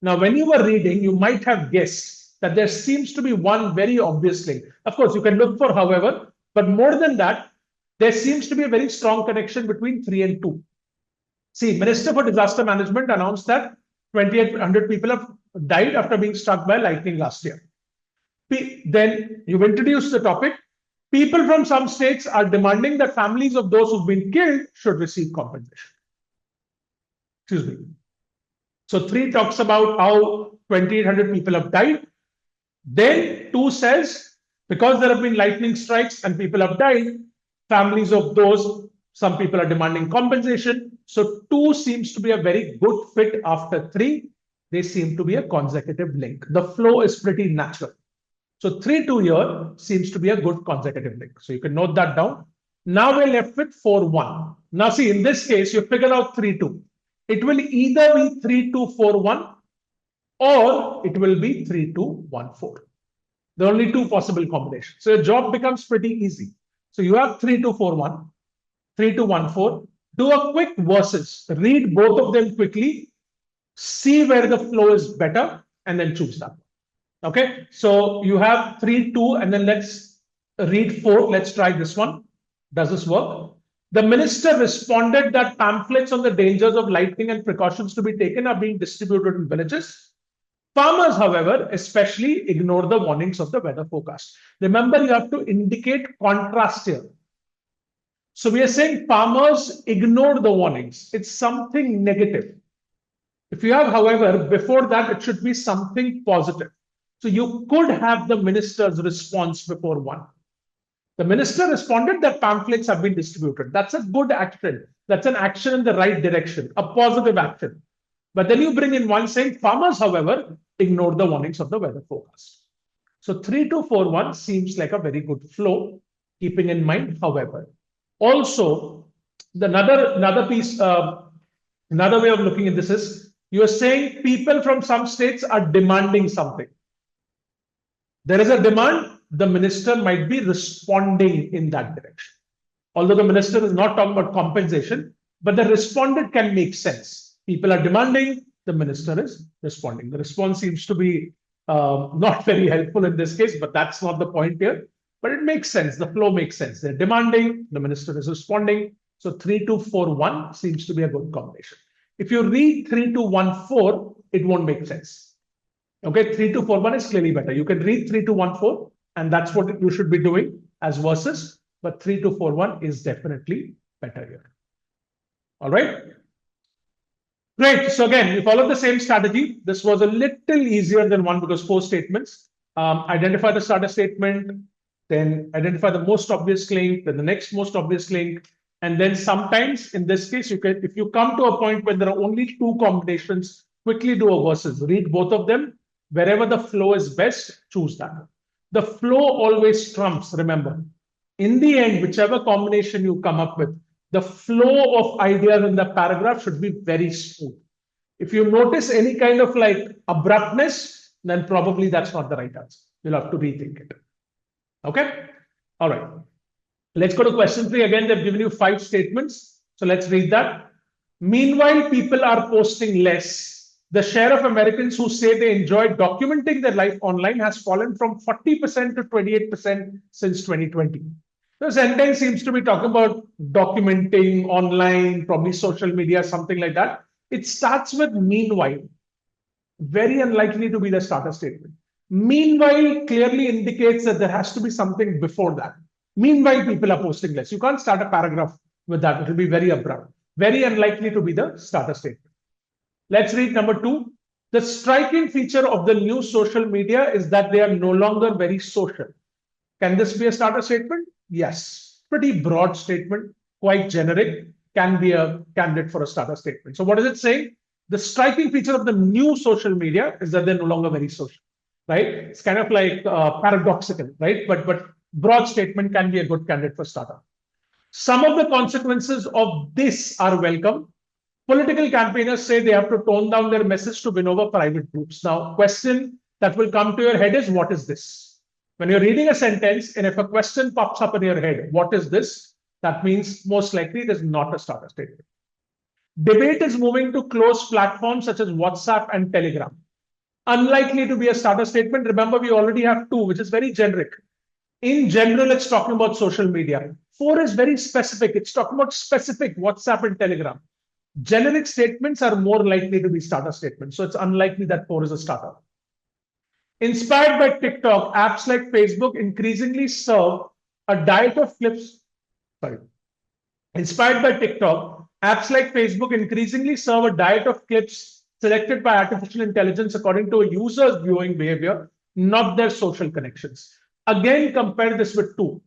Now, when you were reading, you might have guessed that there seems to be one very obvious link. Of course, you can look for however, but more than that, there seems to be a very strong connection between 3 and 2. See, Minister for Disaster Management announced that 2,800 people have died after being struck by lightning last year. Then you've introduced the topic. People from some states are demanding that families of those who've been killed should receive compensation. Excuse me. So 3 talks about how 2,800 people have died. Then 2 says, because there have been lightning strikes and people have died, families of those, some people are demanding compensation. So 2 seems to be a very good fit after 3. They seem to be a consecutive link. The flow is pretty natural. So 3-2 here seems to be a good consecutive link. So you can note that down. Now we're left with 4-1. Now see, in this case, you figure out 3-2. It will either be 3-2-4-1 or it will be 3-2-1-4. There are only 2 possible combinations. So your job becomes pretty easy. So you have 3-2-4-1, 3-2-1-4. Do a quick versus. Read both of them quickly. See where the flow is better and then choose that. Okay, so you have 3-2 and then let's read 4. Let's try this one. Does this work? The minister responded that pamphlets on the dangers of lightning and precautions to be taken are being distributed in villages. Farmers, however, especially ignore the warnings of the weather forecast. Remember, you have to indicate contrast here. So we are saying farmers ignore the warnings. It's something negative. If you have, however, before that, it should be something positive. So you could have the minister's response before 1. The minister responded that pamphlets have been distributed. That's a good action. That's an action in the right direction, a positive action. But then you bring in 1 saying farmers, however, ignore the warnings of the weather forecast. So 3-2-4-1 seems like a very good flow, keeping in mind, however. Also, another piece, another way of looking at this is, you are saying people from some states are demanding something. There is a demand, the minister might be responding in that direction. Although the minister is not talking about compensation, but the respondent can make sense. People are demanding, the minister is responding. The response seems to be not very helpful in this case, but that's not the point here. But it makes sense. The flow makes sense. They're demanding, the minister is responding. So 3-2-4-1 seems to be a good combination. If you read 3-2-1-4, it won't make sense. Okay, 3-2-4-1 is clearly better. You can read 3-2-1-4, and that's what you should be doing as versus, but 3-2-4-1 is definitely better here. All right. Great. So again, we follow the same strategy. This was a little easier than 1 because 4 statements. Identify the starter statement, then identify the most obvious link, then the next most obvious link. And then sometimes in this case, you can, if you come to a point where there are only 2 combinations, quickly do a versus. Read both of them. Wherever the flow is best, choose that. The flow always trumps, remember. In the end, whichever combination you come up with, the flow of ideas in the paragraph should be very smooth. If you notice any kind of like abruptness, then probably that's not the right answer. You'll have to rethink it. Okay? All right. Let's go to question 3. Again, they've given you 5 statements. So let's read that. Meanwhile, people are posting less. The share of Americans who say they enjoy documenting their life online has fallen from 40% to 28% since 2020. The sentence seems to be talking about documenting online, probably social media, something like that. It starts with meanwhile. Very unlikely to be the starter statement. Meanwhile clearly indicates that there has to be something before that. Meanwhile, people are posting less. You can't start a paragraph with that. It will be very abrupt. Very unlikely to be the starter statement. Let's read number 2. The striking feature of the new social media is that they are no longer very social. Can this be a starter statement? Yes. Pretty broad statement, quite generic, can be a candidate for a starter statement. So what is it saying? The striking feature of the new social media is that they're no longer very social, right? It's kind of like paradoxical, right? But broad statement can be a good candidate for starter. Some of the consequences of this are welcome. Political campaigners say they have to tone down their message to win over private groups. Now, question that will come to your head is, what is this? When you're reading a sentence, and if a question pops up in your head, what is this? That means most likely it is not a starter statement. Debate is moving to closed platforms such as WhatsApp and Telegram. Unlikely to be a starter statement. Remember, we already have 2, which is very generic. In general, it's talking about social media. 4 is very specific. It's talking about specific WhatsApp and Telegram. Generic statements are more likely to be starter statements. So it's unlikely that 4 is a starter. Inspired by TikTok, apps like Facebook increasingly serve a diet of clips. Inspired by TikTok, apps like Facebook increasingly serve a diet of clips selected by artificial intelligence according to a user's viewing behavior, not their social connections. Again, compare this with 2.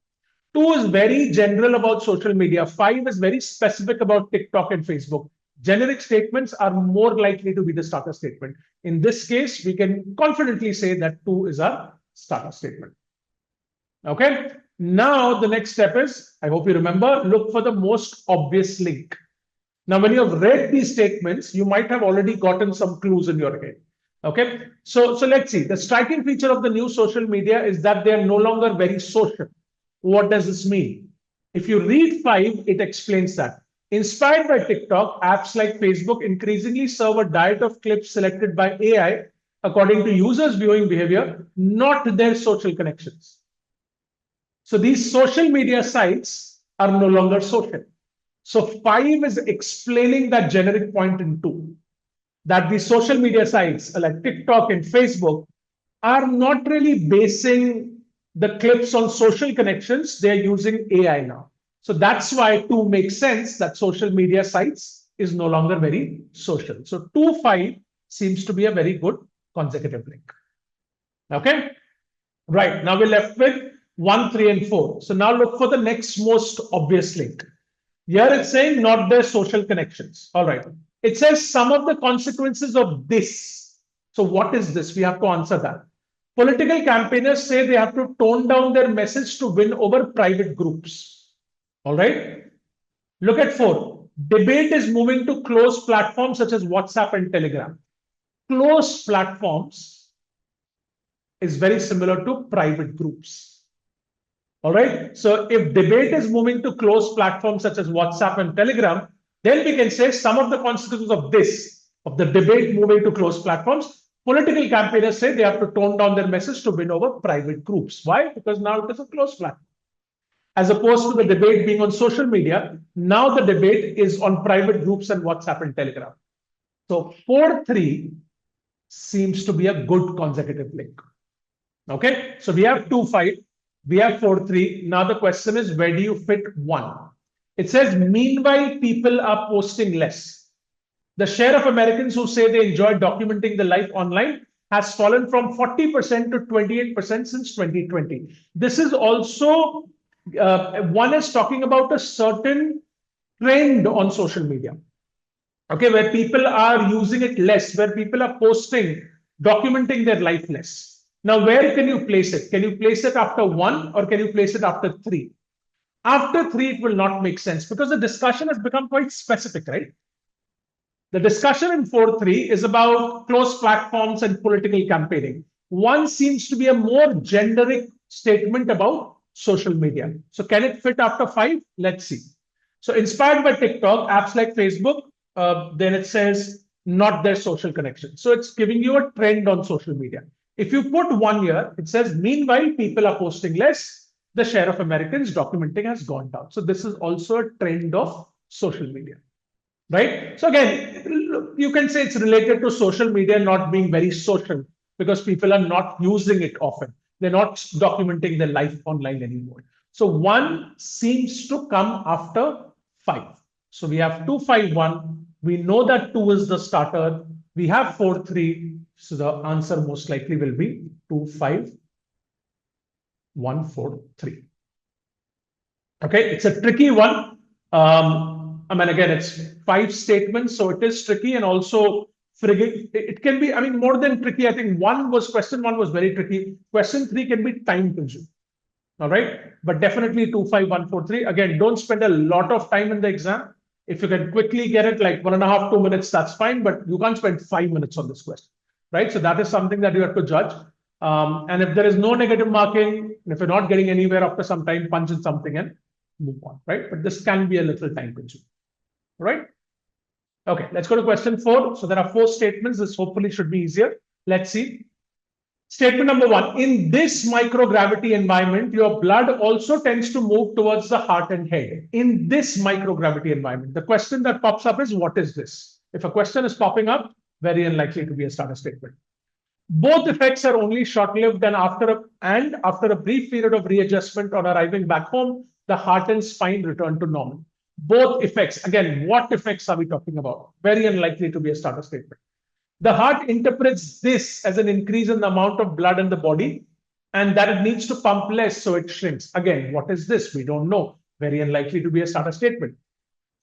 2 is very general about social media. 5 is very specific about TikTok and Facebook. Generic statements are more likely to be the starter statement. In this case, we can confidently say that 2 is our starter statement. Okay. Now, the next step is, I hope you remember, look for the most obvious link. Now, when you have read these statements, you might have already gotten some clues in your head. Okay. So let's see. The striking feature of the new social media is that they are no longer very social. What does this mean? If you read 5, it explains that. Inspired by TikTok, apps like Facebook increasingly serve a diet of clips selected by AI according to users' viewing behavior, not their social connections. So these social media sites are no longer social. So 5 is explaining that generic point in 2, that the social media sites like TikTok and Facebook are not really basing the clips on social connections. They're using AI now. So that's why 2 makes sense, that social media sites is no longer very social. So 2, 5 seems to be a very good consecutive link. Okay. Right. Now we're left with 1, 3, and 4. So now look for the next most obvious link. Here it's saying not their social connections. All right. It says some of the consequences of this. So what is this? We have to answer that. Political campaigners say they have to tone down their message to win over private groups. All right. Look at 4. Debate is moving to closed platforms such as WhatsApp and Telegram. Closed platforms is very similar to private groups. All right. So if debate is moving to closed platforms such as WhatsApp and Telegram, then we can say some of the consequences of this, of the debate moving to closed platforms, political campaigners say they have to tone down their message to win over private groups. Why? Because now it is a closed platform. As opposed to the debate being on social media, now the debate is on private groups and WhatsApp and Telegram. So 4, 3 seems to be a good consecutive link. Okay, so we have 2, 5, we have 4, 3. Now the question is, where do you fit 1? It says, meanwhile, people are posting less. The share of Americans who say they enjoy documenting their life online has fallen from 40% to 28% since 2020. This is also, one is talking about a certain trend on social media. Okay, where people are using it less, where people are posting, documenting their life less. Now, where can you place it? Can you place it after 1 or can you place it after 3? After 3, it will not make sense because the discussion has become quite specific, right? The discussion in 4.3 is about closed platforms and political campaigning. 1 seems to be a more generic statement about social media. So can it fit after 5? Let's see. So inspired by TikTok, apps like Facebook, then it says not their social connection. So it's giving you a trend on social media. If you put 1 here, it says, meanwhile, people are posting less. The share of Americans documenting has gone down. So this is also a trend of social media, right? So again, you can say it's related to social media not being very social because people are not using it often. They're not documenting their life online anymore. So 1 seems to come after 5. So we have 2, 5, 1. We know that 2 is the starter. We have 4, 3. So the answer most likely will be 2, 5, 1, 4, 3. Okay, it's a tricky one. I mean, again, it's 5 statements, so it is tricky, and also it can be, I mean, more than tricky. I think question 1 was very tricky. Question 3 can be time consuming. All right, but definitely 2, 5, 1, 4, 3. Again, don't spend a lot of time in the exam. If you can quickly get it like 1.5, 2 minutes, that's fine, but you can't spend 5 minutes on this question, right? So that is something that you have to judge. And if there is no negative marking, and if you're not getting anywhere after some time, punch in something and move on, right? But this can be a little time consuming, right? Okay, let's go to question 4. So there are 4 statements. This hopefully should be easier. Let's see. Statement number 1. In this microgravity environment, your blood also tends to move towards the heart and head. In this microgravity environment, the question that pops up is, what is this? If a question is popping up, very unlikely to be a starter statement. Both effects are only short-lived, and after a brief period of readjustment on arriving back home, the heart and spine return to normal. Both effects, again, what effects are we talking about? Very unlikely to be a starter statement. The heart interprets this as an increase in the amount of blood in the body and that it needs to pump less, so it shrinks. Again, what is this? We don't know. Very unlikely to be a starter statement.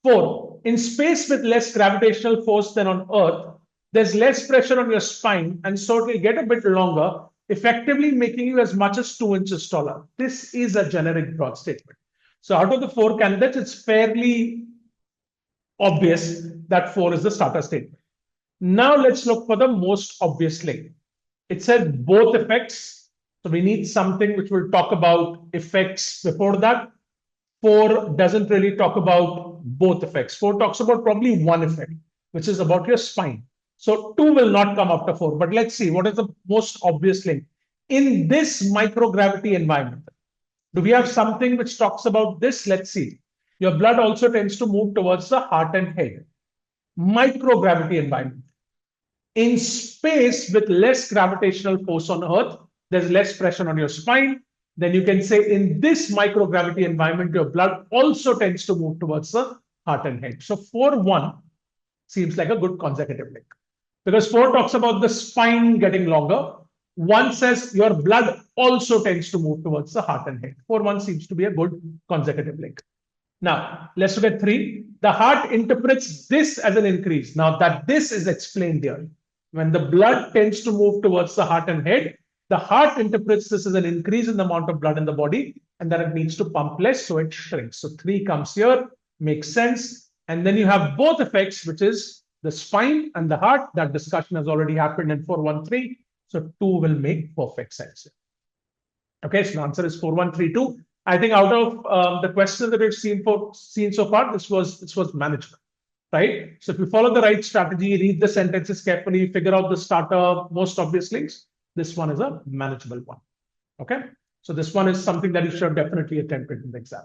4. In space with less gravitational force than on Earth, there's less pressure on your spine, and so it will get a bit longer, effectively making you as much as 2 inches taller. This is a generic broad statement. So out of the 4 candidates, it's fairly obvious that 4 is the starter statement. Now let's look for the most obvious link. It said both effects. So we need something which will talk about effects before that. 4 doesn't really talk about both effects. 4 talks about probably one effect, which is about your spine. So 2 will not come after 4. But let's see, what is the most obvious link? In this microgravity environment, do we have something which talks about this? Let's see. Your blood also tends to move towards the heart and head. Microgravity environment. In space with less gravitational force on Earth, there's less pressure on your spine. Then you can say in this microgravity environment, your blood also tends to move towards the heart and head. So 4-1 seems like a good consecutive link. Because 4 talks about the spine getting longer. 1 says your blood also tends to move towards the heart and head. 4-1 seems to be a good consecutive link. Now, let's look at 3. The heart interprets this as an increase. Now that this is explained here. When the blood tends to move towards the heart and head, the heart interprets this as an increase in the amount of blood in the body and that it needs to pump less, so it shrinks. So 3 comes here, makes sense. And then you have both effects, which is the spine and the heart. That discussion has already happened in 4-1-3. So 2 will make perfect sense. Okay, so the answer is 4-1-3-2. I think out of the questions that we've seen so far, this was manageable. Right? So if you follow the right strategy, read the sentences carefully, figure out the starter, most obvious links, this one is a manageable one. Okay? So this one is something that you should definitely attempt in the exam.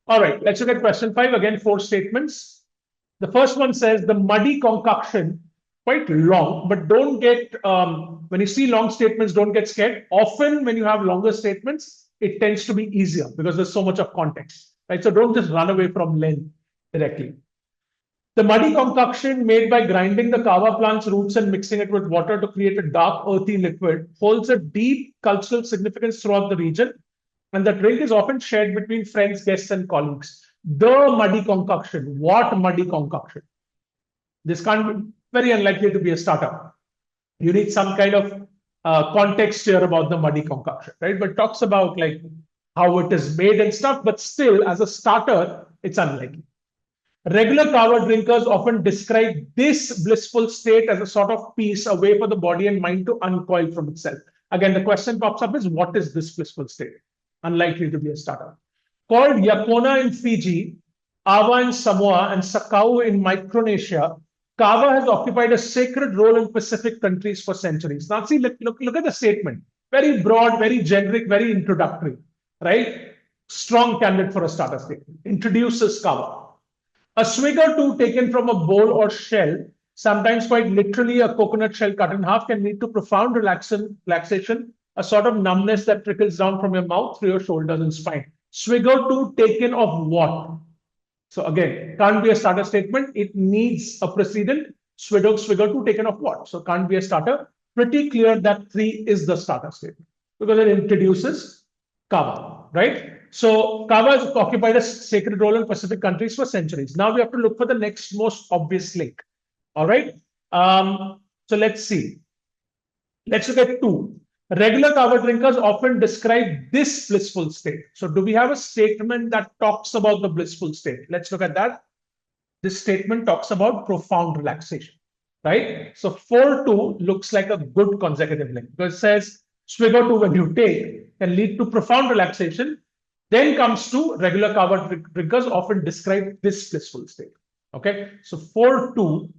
All right, let's look at question 5. Again, 4 statements. The first one says the muddy concoction, quite long, but don't get, when you see long statements, don't get scared. Often when you have longer statements, it tends to be easier because there's so much of context. Right? So don't just run away from length directly. The muddy concoction made by grinding the kava plant's roots and mixing it with water to create a dark, earthy liquid holds a deep cultural significance throughout the region, and the drink is often shared between friends, guests, and colleagues. The muddy concoction. What muddy concoction? This can't be very unlikely to be a starter. You need some kind of context here about the muddy concoction, right? But talks about like how it is made and stuff, but still as a starter, it's unlikely. Regular kava drinkers often describe this blissful state as a sort of peace, a way for the body and mind to uncoil from itself. Again, the question pops up is, what is this blissful state? Unlikely to be a starter. Called Yakona in Fiji, Ava in Samoa, and Sakau in Micronesia, kava has occupied a sacred role in Pacific countries for centuries. Now, see, look at the statement. Very broad, very generic, very introductory, right? Strong candidate for a starter statement. Introduces kava. A swig or two taken from a bowl or shell, sometimes quite literally a coconut shell cut in half, can lead to profound relaxation, a sort of numbness that trickles down from your mouth through your shoulders and spine. Swig or two taken of what? So again, can't be a starter statement. It needs a precedent. Swig or two taken of what? So can't be a starter. Pretty clear that 3 is the starter statement because it introduces kava, right? So kava has occupied a sacred role in Pacific countries for centuries. Now we have to look for the next most obvious link. All right. So let's see. Let's look at 2. Regular kava drinkers often describe this blissful state. So do we have a statement that talks about the blissful state? Let's look at that. This statement talks about profound relaxation, right? So 4-2 looks like a good consecutive link because it says swig or two when you take can lead to profound relaxation. Then comes to regular kava drinkers often describe this blissful state. Okay, so 4-2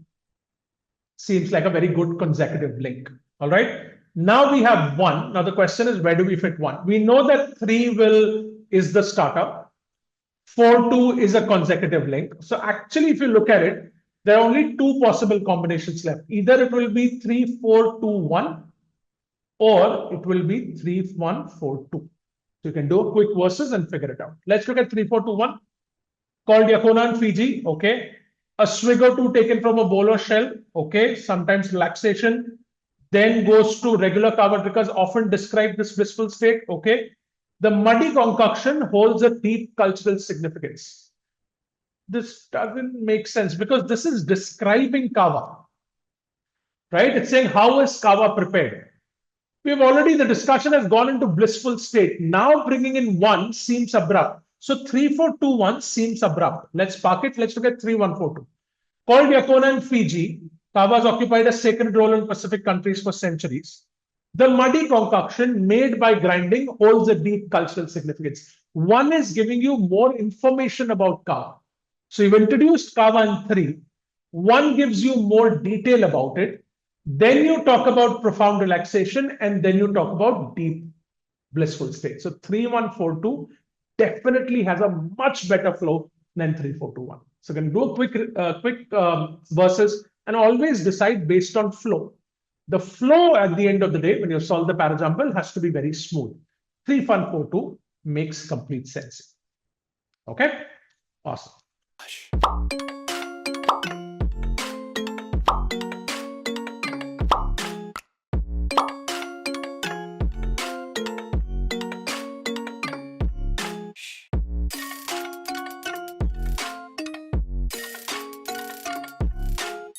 seems like a very good consecutive link. All right. Now we have 1. Now the question is, where do we fit 1? We know that 3 is the starter. 4-2 is a consecutive link. So actually, if you look at it, there are only 2 possible combinations left. Either it will be 3-4-2-1 or it will be 3-1-4-2. So you can do a quick versus and figure it out. Let's look at 3-4-2-1. Called Yakona and Fiji. Okay. A swig or two taken from a bowl or shell. Okay. Sometimes relaxation. Then goes to regular kava because often describe this blissful state. Okay. The muddy concoction holds a deep cultural significance. This doesn't make sense because this is describing kava, right? It's saying how is kava prepared. We've already, the discussion has gone into blissful state. Now bringing in 1 seems abrupt. So 3-4-2-1 seems abrupt. Let's park it. Let's look at 3-1-4-2. Called Yakona and Fiji, kava has occupied a sacred role in Pacific countries for centuries. The muddy concoction made by grinding holds a deep cultural significance. 1 is giving you more information about kava. So you've introduced kava in 3. 1 gives you more detail about it. Then you talk about profound relaxation, and then you talk about deep blissful state. So 3-1-4-2 definitely has a much better flow than 3-4-2-1. So you can do a quick versus and always decide based on flow. The flow at the end of the day, when you solve the parajumble, has to be very smooth. 3-1-4-2 makes complete sense. Okay, awesome.